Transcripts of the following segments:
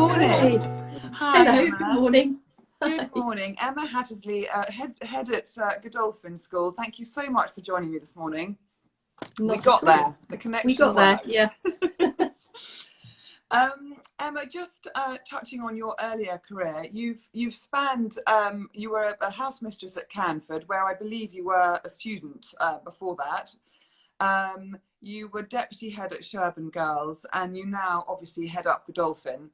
morning. Hi, Hello, Emma. good morning. Good morning. Emma Hattersley, head at Godolphin School. Thank you so much for joining me this morning. Not we got at all. there. The connection We got there, worked. yeah. Emma, just touching on your earlier career, you've spanned, you were a house mistress at Canford, where I believe you were a student before that. You were deputy head at Sherburn Girls, and you now obviously head up Godolphin.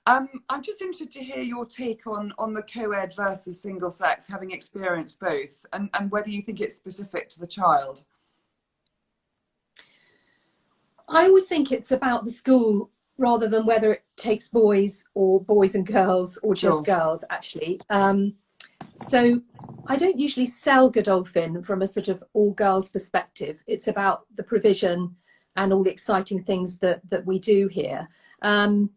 I'm just interested to hear your take on the co-ed versus single sex, having experienced both, and whether you think it's specific to the child. I always think it's about the school rather than whether it takes boys or boys and girls or just girls, actually. So I don't usually sell Godolphin from a sort of all girls perspective. It's about the provision and all the exciting things that we do here. And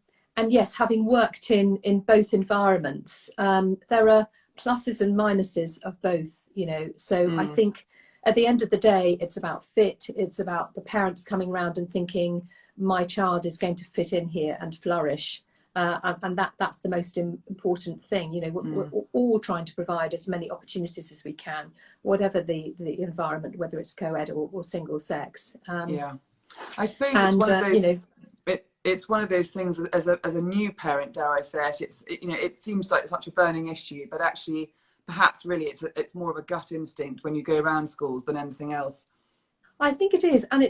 yes, having worked in both environments, there are pluses and minuses of both, you know. So I think at the end of the day, it's about fit. It's about the parents coming round and thinking, my child is going to fit in here and flourish. And that's the most important thing. You know, we're all trying to provide as many opportunities as we can, whatever the environment, whether it's co-ed or single sex. Yeah, I suppose it's one of those. You know, it's one of those things as a new parent, dare I say it. You know, it seems like such a burning issue, but actually, perhaps really, it's more of a gut instinct when you go around schools than anything else. I think it is, and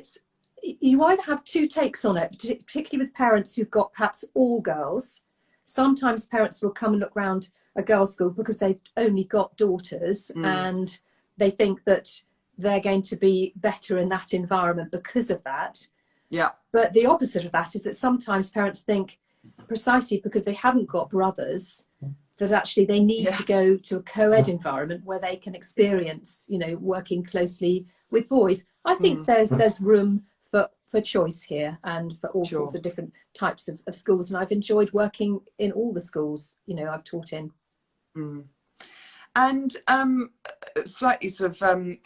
you either have two takes on it, particularly with parents who've got perhaps all girls. Sometimes parents will come and look around a girls' school because they've only got daughters and they think that they're going to be better in that environment because of that. Yeah. But the opposite of that is that sometimes parents think, precisely because they haven't got brothers, that actually they need to go to a co-ed environment where they can experience, you know, working closely with boys. I think there's room for choice here and for all sorts of different types of schools, and I've enjoyed working in all the schools, you know, I've taught in. And slightly sort of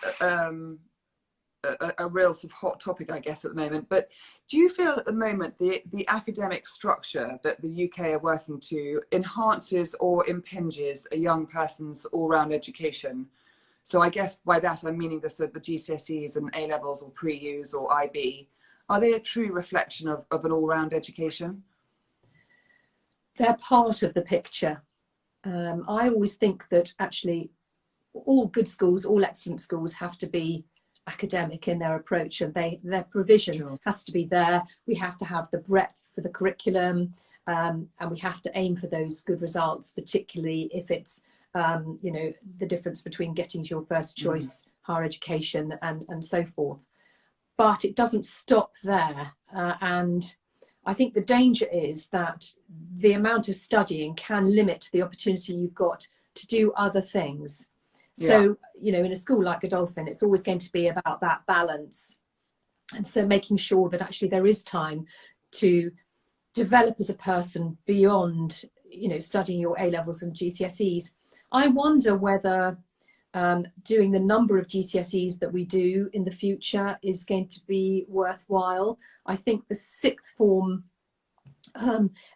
a real sort of hot topic, I guess, at the moment, but do you feel at the moment the academic structure that the UK are working to enhances or impinges a young person's all-round education? So I guess by that I'm meaning the GCSEs and A Levels or pre-U's or IB. Are they a true reflection of an all-round education? They're part of the picture. I always think that actually all good schools, all excellent schools have to be academic in their approach, and their provision has to be there. We have to have the breadth for the curriculum, and we have to aim for those good results, particularly if it's you know, the difference between getting to your first choice higher education and so forth. But it doesn't stop there, and I think the danger is that the amount of studying can limit the opportunity you've got to do other things. So, you know, in a school like Godolphin, it's always going to be about that balance. And so making sure that actually there is time to develop as a person beyond, you know, studying your A Levels and GCSEs. I wonder whether doing the number of GCSEs that we do in the future is going to be worthwhile. I think the sixth form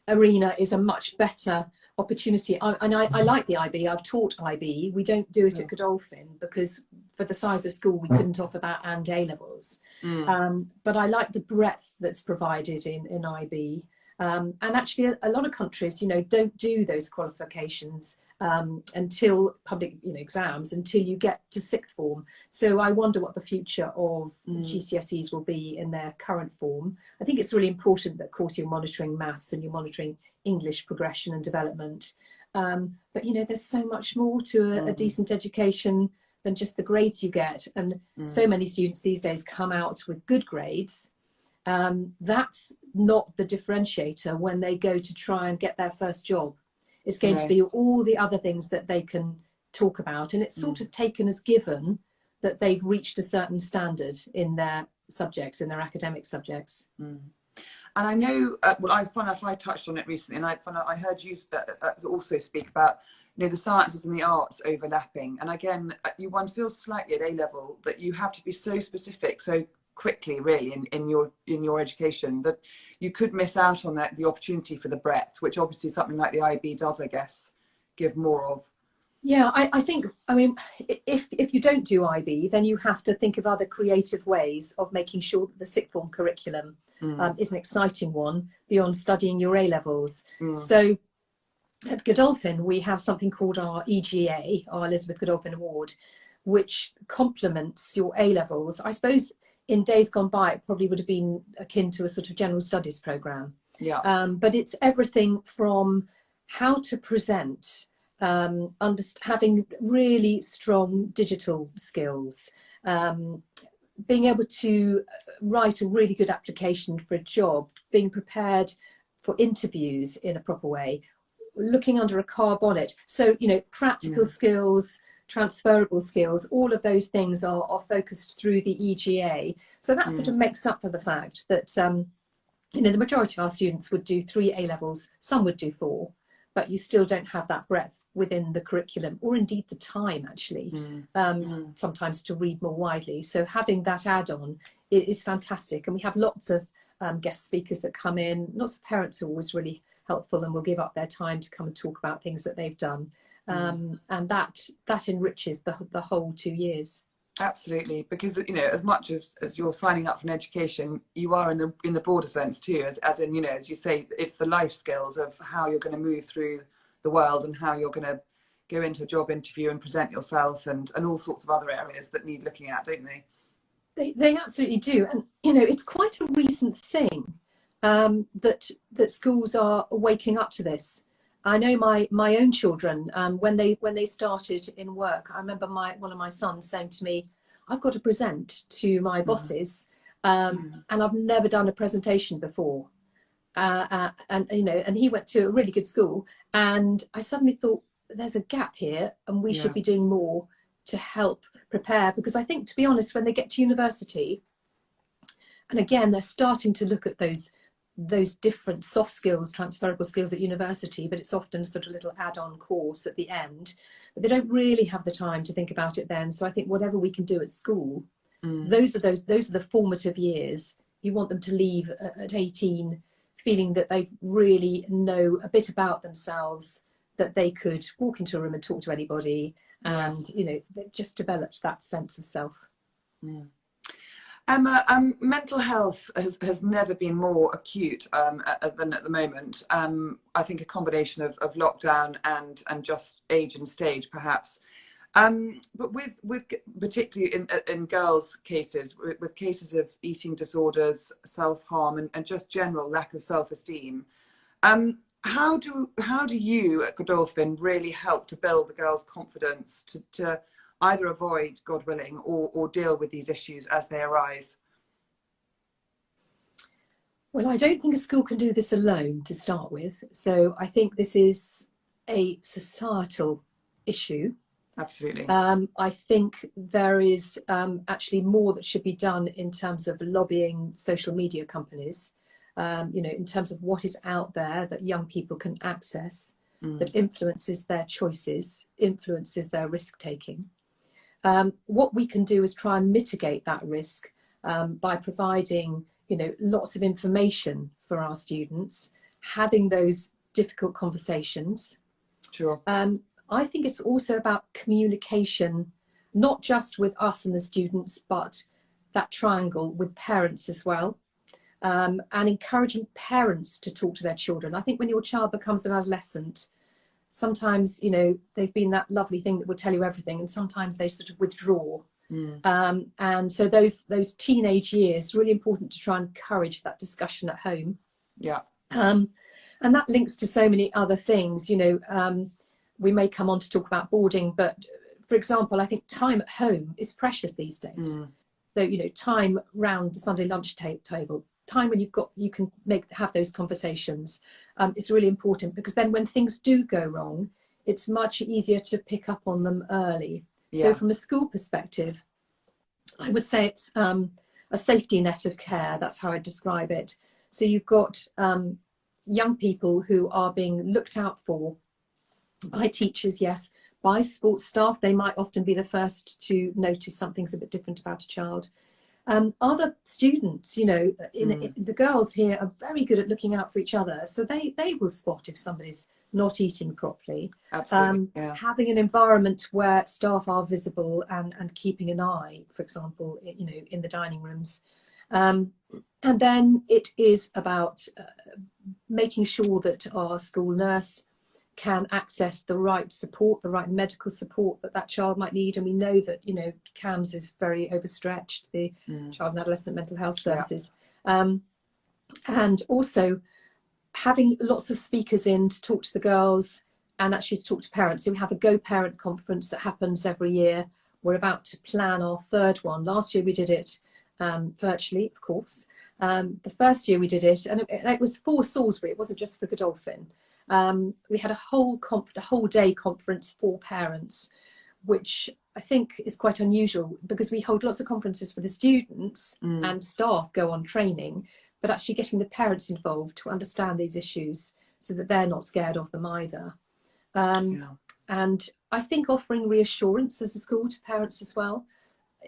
arena is a much better opportunity. I like the IB. I've taught IB. We don't do it at Godolphin because for the size of school we couldn't offer that and A Levels. But I like the breadth that's provided in IB. And actually a lot of countries, you know, don't do those qualifications until public, you know, exams until you get to sixth form. So I wonder what the future of GCSEs will be in their current form. I think it's really important that, of course, you're monitoring maths and you're monitoring English progression and development. But, you know, there's so much more to a decent education than just the grades you get. And so many students these days come out with good grades. That's not the differentiator when they go to try and get their first job. It's going to be all the other things that they can talk about. And it's sort of taken as given that they've reached a certain standard in their subjects, in their academic subjects. And I know, well, I touched on it recently, and I heard you also speak about, you know, the sciences and the arts overlapping. And again, one feels slightly at A level that you have to be so specific, so quickly, really, in your education, that you could miss out on the opportunity for the breadth, which obviously something like the IB does, I guess, give more of. Yeah, I think, I mean, if you don't do IB, then you have to think of other creative ways of making sure that the sixth form curriculum is an exciting one beyond studying your A levels. So at Godolphin, we have something called our EGA, our Elizabeth Godolphin Award, which complements your A levels. I suppose in days gone by, it probably would have been akin to a sort of general studies programme. Yeah. But it's everything from how to present, having really strong digital skills, being able to write a really good application for a job, being prepared for interviews in a proper way, looking under a car bonnet. So, you know, practical skills, transferable skills, all of those things are focused through the EGA. So that sort of makes up for the fact that, you know, the majority of our students would do 3 A levels, some would do 4, but you still don't have that breadth within the curriculum, or indeed the time, actually, sometimes to read more widely. So having that add-on is fantastic. And we have lots of guest speakers that come in. Lots of parents are always really helpful and will give up their time to come and talk about things that they've done. And that enriches the whole 2 years. Absolutely, because, you know, as much as you're signing up for an education, you are in the broader sense too, as in, you know, as you say, it's the life skills of how you're going to move through the world and how you're going to go into a job interview and present yourself, and all sorts of other areas that need looking at, don't they? They absolutely do. And, you know, it's quite a recent thing that schools are waking up to this. I know my own children, when they started in work, I remember one of my sons saying to me, I've got to present to my bosses, and I've never done a presentation before. And, you know, and he went to a really good school, and I suddenly thought, there's a gap here, and we should be doing more to help prepare. Because I think, to be honest, when they get to university, and again, they're starting to look at those different soft skills, transferable skills at university, but it's often sort of a little add-on course at the end. But they don't really have the time to think about it then. So I think whatever we can do at school, those are the formative years. You want them to leave at 18 feeling that they really know a bit about themselves, that they could walk into a room and talk to anybody, and you know, they just developed that sense of self. Emma, mental health has never been more acute than at the moment. I think a combination of lockdown and just age and stage, perhaps. But with particularly in girls' cases, with cases of eating disorders, self-harm, and just general lack of self-esteem, how do you at Godolphin really help to build the girls' confidence to either avoid, God willing, or deal with these issues as they arise? Well, I don't think a school can do this alone, to start with. So I think this is a societal issue. Absolutely. I think there is actually more that should be done in terms of lobbying social media companies, you know, in terms of what is out there that young people can access, that influences their choices, influences their risk-taking. What we can do is try and mitigate that risk by providing, you know, lots of information for our students, having those difficult conversations. Sure. I think it's also about communication, not just with us and the students, but that triangle with parents as well, and encouraging parents to talk to their children. I think when your child becomes an adolescent, sometimes, you know, they've been that lovely thing that will tell you everything, and sometimes they sort of withdraw. And so those teenage years, really important to try and encourage that discussion at home. Yeah. And that links to so many other things. You know, we may come on to talk about boarding, but for example, I think time at home is precious these days. So, you know, time round the Sunday lunch table, time when you can have those conversations, is really important, because then when things do go wrong, it's much easier to pick up on them early. So from a school perspective, I would say it's a safety net of care. That's how I describe it. So you've got young people who are being looked out for by teachers, yes, by sports staff. They might often be the first to notice something's a bit different about a child. Other students, you know, the girls here are very good at looking out for each other, so they will spot if somebody's not eating properly. Absolutely. Yeah. Having an environment where staff are visible and keeping an eye, for example, you know, in the dining rooms. And then it is about making sure that our school nurse can access the right support, the right medical support that child might need. And we know that, you know, CAMS is very overstretched, the Child and Adolescent Mental Health Services. Yeah. And also having lots of speakers in to talk to the girls and actually to talk to parents. So we have a Go Parent conference that happens every year. We're about to plan our third one. Last year we did it virtually, of course. The first year we did it, and it was for Salisbury, it wasn't just for Godolphin. We had a whole day conference for parents, which I think is quite unusual because we hold lots of conferences for the students and staff go on training, but actually getting the parents involved to understand these issues so that they're not scared of them either. And I think offering reassurance as a school to parents as well.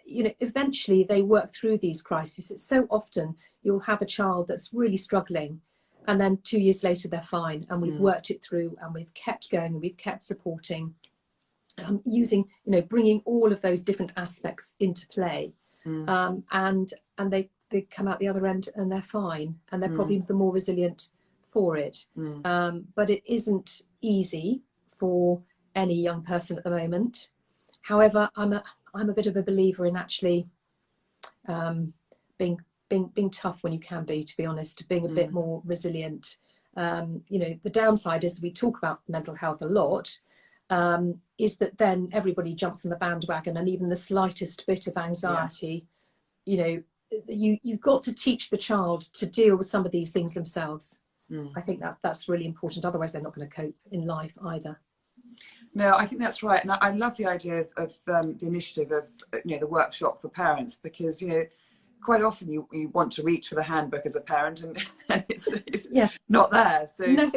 You know, eventually they work through these crises. It's so often you'll have a child that's really struggling and then 2 years later they're fine, and we've worked it through and we've kept going and we've kept supporting, using, you know, bringing all of those different aspects into play. And they come out the other end and they're fine, and they're probably the more resilient for it. But it isn't easy for any young person at the moment. However, I'm a bit of a believer in actually being tough when you can be, to be honest, being a bit more resilient. You know, the downside is we talk about mental health a lot, is that then everybody jumps on the bandwagon, and even the slightest bit of anxiety, you know, you've got to teach the child to deal with some of these things themselves. I think that's really important. Otherwise, they're not going to cope in life either. No, I think that's right. And I love the idea of the initiative of, you know, the workshop for parents, because, you know, quite often you want to reach for the handbook as a parent and it's not there. So, no.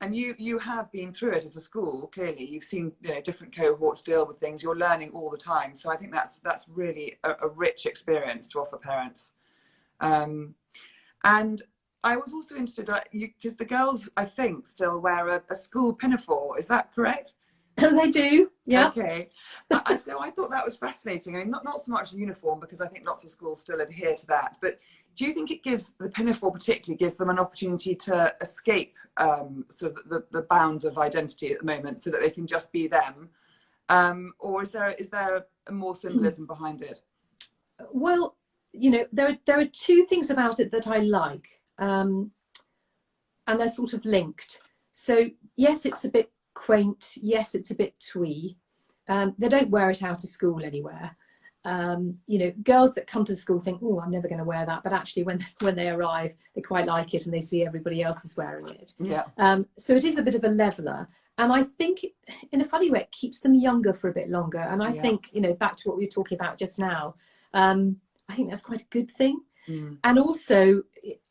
And you have been through it as a school, clearly. You've seen, you know, different cohorts deal with things. You're learning all the time. So I think that's really a rich experience to offer parents. And I was also interested, because the girls, I think, still wear a school pinafore. Is that correct? They do, yeah. Okay. So I thought that was fascinating. I mean, not so much a uniform, because I think lots of schools still adhere to that. But do you think it gives, the pinafore particularly, gives them an opportunity to escape sort of the bounds of identity at the moment, so that they can just be them? Or is there a more symbolism behind it? Well, you know, there are two things about it that I like, and they're sort of linked. So yes, it's a bit quaint, yes, it's a bit twee. They don't wear it out of school anywhere. You know, girls that come to school think, oh, I'm never going to wear that, but actually when they arrive, they quite like it and they see everybody else is wearing it. So it is a bit of a leveler, and I think in a funny way it keeps them younger for a bit longer. And I think, you know, back to what we were talking about just now, I think that's quite a good thing. And also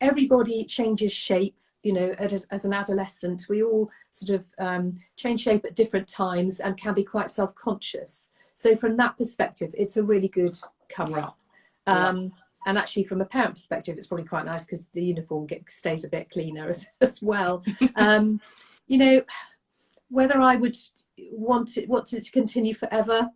everybody changes shape. You know, as an adolescent, we all sort of change shape at different times and can be quite self-conscious. So from that perspective, it's a really good cover-up. And actually, from a parent perspective, it's probably quite nice because the uniform stays a bit cleaner as well. You know, whether I would want it to continue forever,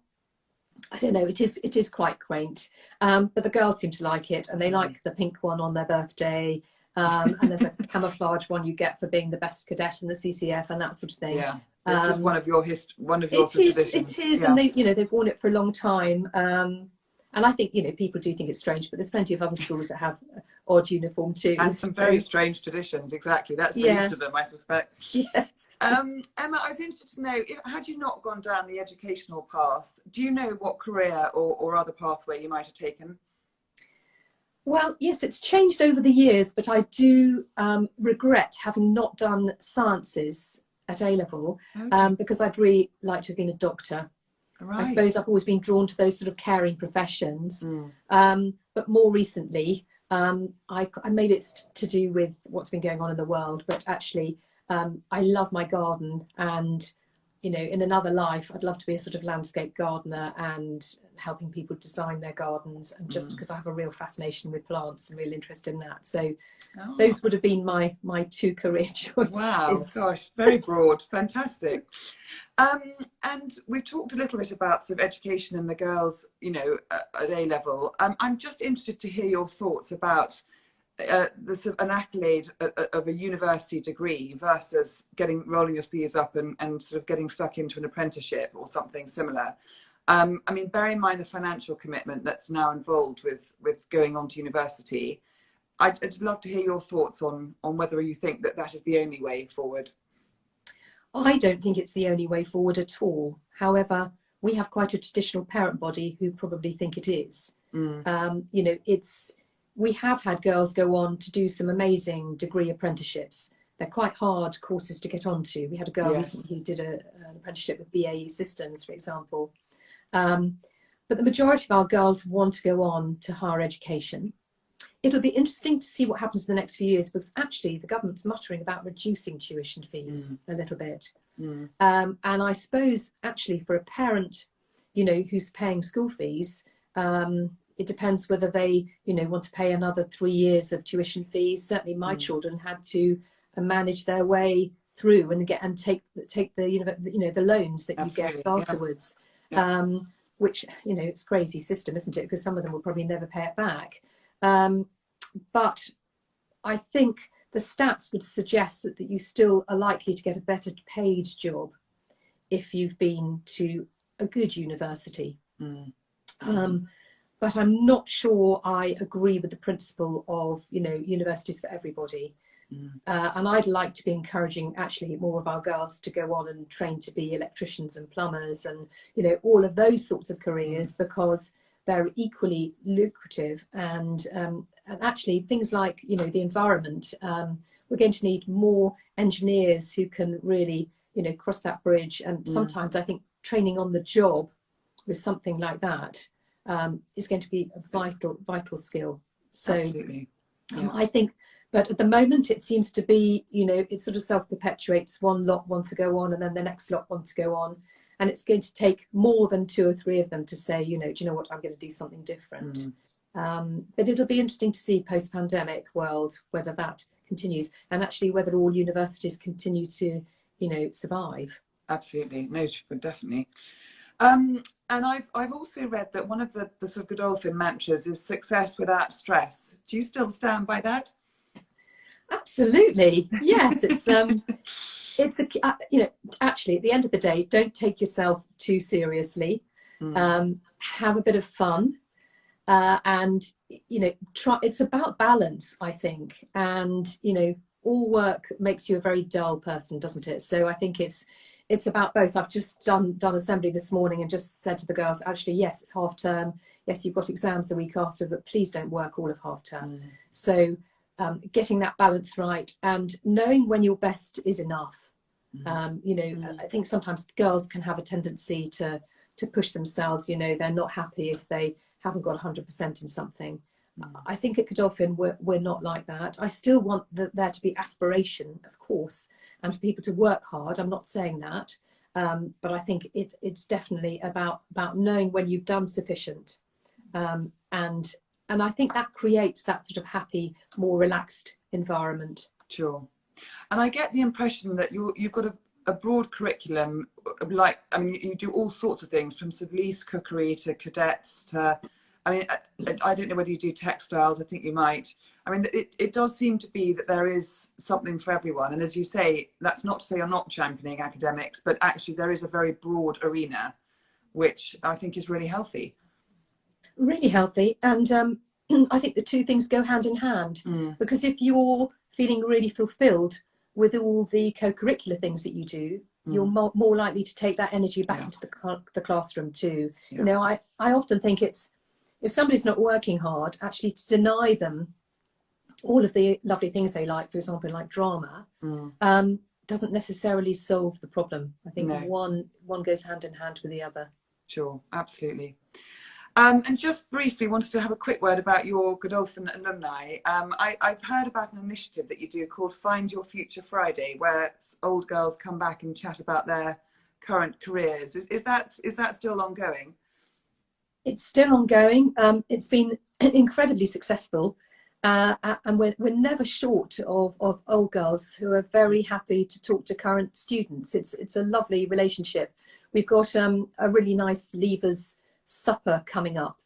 I don't know. It is quite quaint, but the girls seem to like it, and they like the pink one on their birthday. And there's a camouflage one you get for being the best cadet in the CCF and that sort of thing. Yeah, it's just one of your traditions. It is, and they've worn it for a long time. And I think, you know, people do think it's strange, but there's plenty of other schools that have odd uniform too. And some very strange traditions, exactly. That's the least of them, I suspect. Yes. Emma, I was interested to know, had you not gone down the educational path, do you know what career or other pathway you might have taken? Well, yes, it's changed over the years, but I do regret having not done sciences at A level, because I'd really like to have been a doctor. Right. I suppose I've always been drawn to those sort of caring professions. But more recently, maybe it's to do with what's been going on in the world, but actually I love my garden, and you know, in another life, I'd love to be a sort of landscape gardener and helping people design their gardens, and just because I have a real fascination with plants and real interest in that. So those would have been my two career choices. Wow, gosh, very broad, fantastic. And we've talked a little bit about sort of education and the girls, you know, at A level. I'm just interested to hear your thoughts about the sort of an accolade of a university degree versus rolling your sleeves up and sort of getting stuck into an apprenticeship or something similar. I mean, bear in mind the financial commitment that's now involved with going on to university. I'd love to hear your thoughts on whether you think that is the only way forward. I don't think it's the only way forward at all. However, we have quite a traditional parent body who probably think it is. You know, we have had girls go on to do some amazing degree apprenticeships. They're quite hard courses to get onto. We had a girl recently who did an apprenticeship with BAE Systems, for example. But the majority of our girls want to go on to higher education. It'll be interesting to see what happens in the next few years, because actually the government's muttering about reducing tuition fees a little bit. And I suppose actually for a parent, you know, who's paying school fees, it depends whether they, you know, want to pay another 3 years of tuition fees. Certainly my children had to manage their way through and take the, you know, the loans that you get afterwards. Which, you know, it's a crazy system, isn't it? Because some of them will probably never pay it back. But I think the stats would suggest that you still are likely to get a better paid job if you've been to a good university. But I'm not sure I agree with the principle of, you know, universities for everybody. And I'd like to be encouraging actually more of our girls to go on and train to be electricians and plumbers and, you know, all of those sorts of careers, because they're equally lucrative. And actually things like, you know, the environment, we're going to need more engineers who can really, you know, cross that bridge. And sometimes I think training on the job with something like that is going to be a vital skill. So I think, but at the moment it seems to be, you know, it sort of self-perpetuates. One lot want to go on and then the next lot want to go on. And it's going to take more than 2 or 3 of them to say, you know, do you know what, I'm going to do something different. But it'll be interesting to see post-pandemic world whether that continues, and actually whether all universities continue to, you know, survive. Absolutely, no, definitely. And I've also read that one of the sort of Godolphin mantras is success without stress. Do you still stand by that? Absolutely, yes. It's you know, actually at the end of the day, don't take yourself too seriously. Have a bit of fun, and, you know, it's about balance, I think. And, you know, all work makes you a very dull person, doesn't it? So I think it's about both. I've just done assembly this morning and just said to the girls, actually, yes, it's half term. Yes, you've got exams the week after, but please don't work all of half term. So getting that balance right and knowing when your best is enough. You know, I think sometimes girls can have a tendency to push themselves. You know, they're not happy if they haven't got 100% in something. I think at Godolphin we're not like that. I still want there to be aspiration, of course, and for people to work hard. I'm not saying that, but I think it's definitely about knowing when you've done sufficient, and I think that creates that sort of happy, more relaxed environment. Sure. And I get the impression that you've got a broad curriculum. Like, I mean, you do all sorts of things, from sort of lease cookery to cadets to, I mean, I don't know whether you do textiles. I think you might. I mean, it does seem to be that there is something for everyone. And as you say, that's not to say I'm not championing academics, but actually there is a very broad arena, which I think is really healthy. Really healthy. And I think the two things go hand in hand, because if you're feeling really fulfilled with all the co-curricular things that you do, you're more likely to take that energy back into the classroom too. You know, I often think it's, if somebody's not working hard, actually to deny them all of the lovely things they like, for example, like drama, doesn't necessarily solve the problem. I think one goes hand in hand with the other. Sure, absolutely. And just briefly wanted to have a quick word about your Godolphin alumni. I've heard about an initiative that you do called Find Your Future Friday, where old girls come back and chat about their current careers. Is that still ongoing? It's still ongoing. It's been incredibly successful. And we're never short of old girls who are very happy to talk to current students. It's a lovely relationship. We've got a really nice leavers supper coming up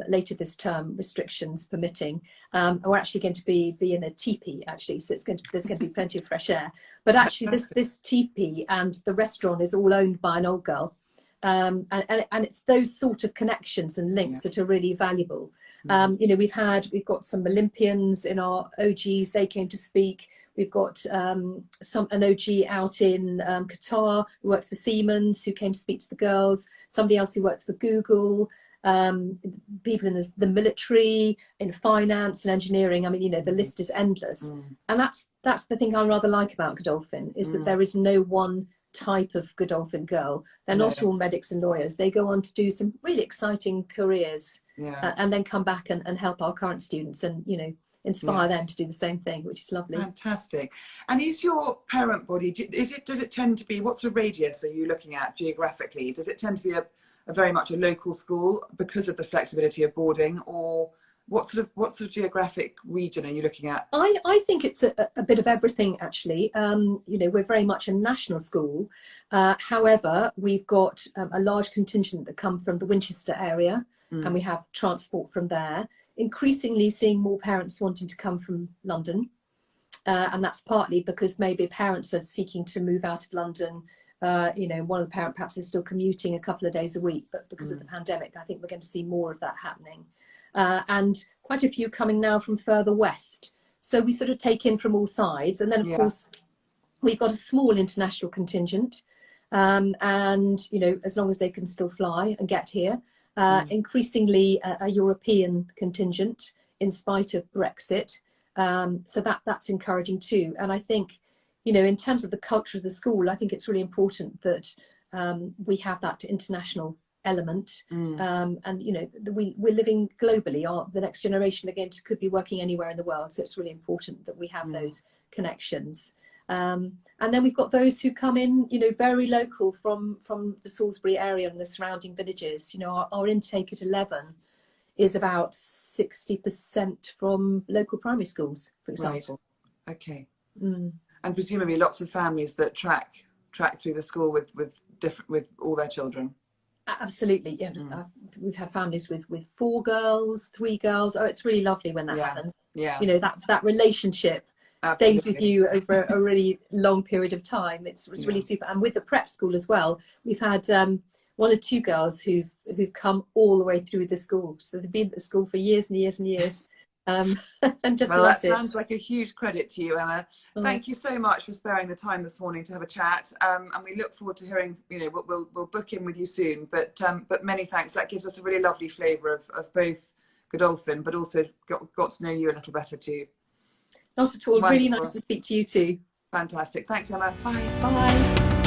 later this term, restrictions permitting. We're actually going to be in a teepee, actually, so there's going to be plenty of fresh air. But actually, this teepee and the restaurant is all owned by an old girl. And it's those sort of connections and links that are really valuable. You know, we've got some Olympians in our OGs. They came to speak. We've got an OG out in Qatar who works for Siemens, who came to speak to the girls. Somebody else who works for Google. People in the military, in finance and engineering. I mean, you know, the list is endless. And that's the thing I rather like about Godolphin, is that there is no one type of Godolphin girl. They're not all medics and lawyers. They go on to do some really exciting careers, and then come back and help our current students and, you know, inspire them to do the same thing, which is lovely. Fantastic. And is your parent body, does it tend to be, what's the radius are you looking at geographically? Does it tend to be a very much a local school because of the flexibility of boarding, or what sort of geographic region are you looking at? I think it's a bit of everything, actually. You know, we're very much a national school. However, we've got a large contingent that come from the Winchester area, and we have transport from there. Increasingly seeing more parents wanting to come from London. And that's partly because maybe parents are seeking to move out of London. You know, one of the parents perhaps is still commuting a couple of days a week, but because of the pandemic, I think we're going to see more of that happening. And quite a few coming now from further west. So we sort of take in from all sides. And then, of course, we've got a small international contingent. And, you know, as long as they can still fly and get here, increasingly a European contingent in spite of Brexit. So that's encouraging too. And I think, you know, in terms of the culture of the school, I think it's really important that we have that international element. And, you know, we're living globally. The next generation, again, could be working anywhere in the world. So it's really important that we have those connections. And then we've got those who come in, you know, very local from the Salisbury area and the surrounding villages. You know, our intake at 11 is about 60% from local primary schools, for example. Right. Okay. And presumably lots of families that track through the school with all their children. Absolutely. Yeah. We've had families with 4 girls, 3 girls. Oh, it's really lovely when that happens. Yeah. You know, that relationship stays with you over a really long period of time. It's really super. And with the prep school as well, we've had 1 or 2 girls who've come all the way through the school. So they've been at the school for years and years and years. And just that sounds like a huge credit to you, Emma. Thank you so much for sparing the time this morning to have a chat. And we look forward to hearing, you know, we'll book in with you soon. But many thanks. That gives us a really lovely flavour of both Godolphin, but also got to know you a little better too. Not at all. Wonderful. Really nice to speak to you too. Fantastic. Thanks, Emma. Bye. Bye.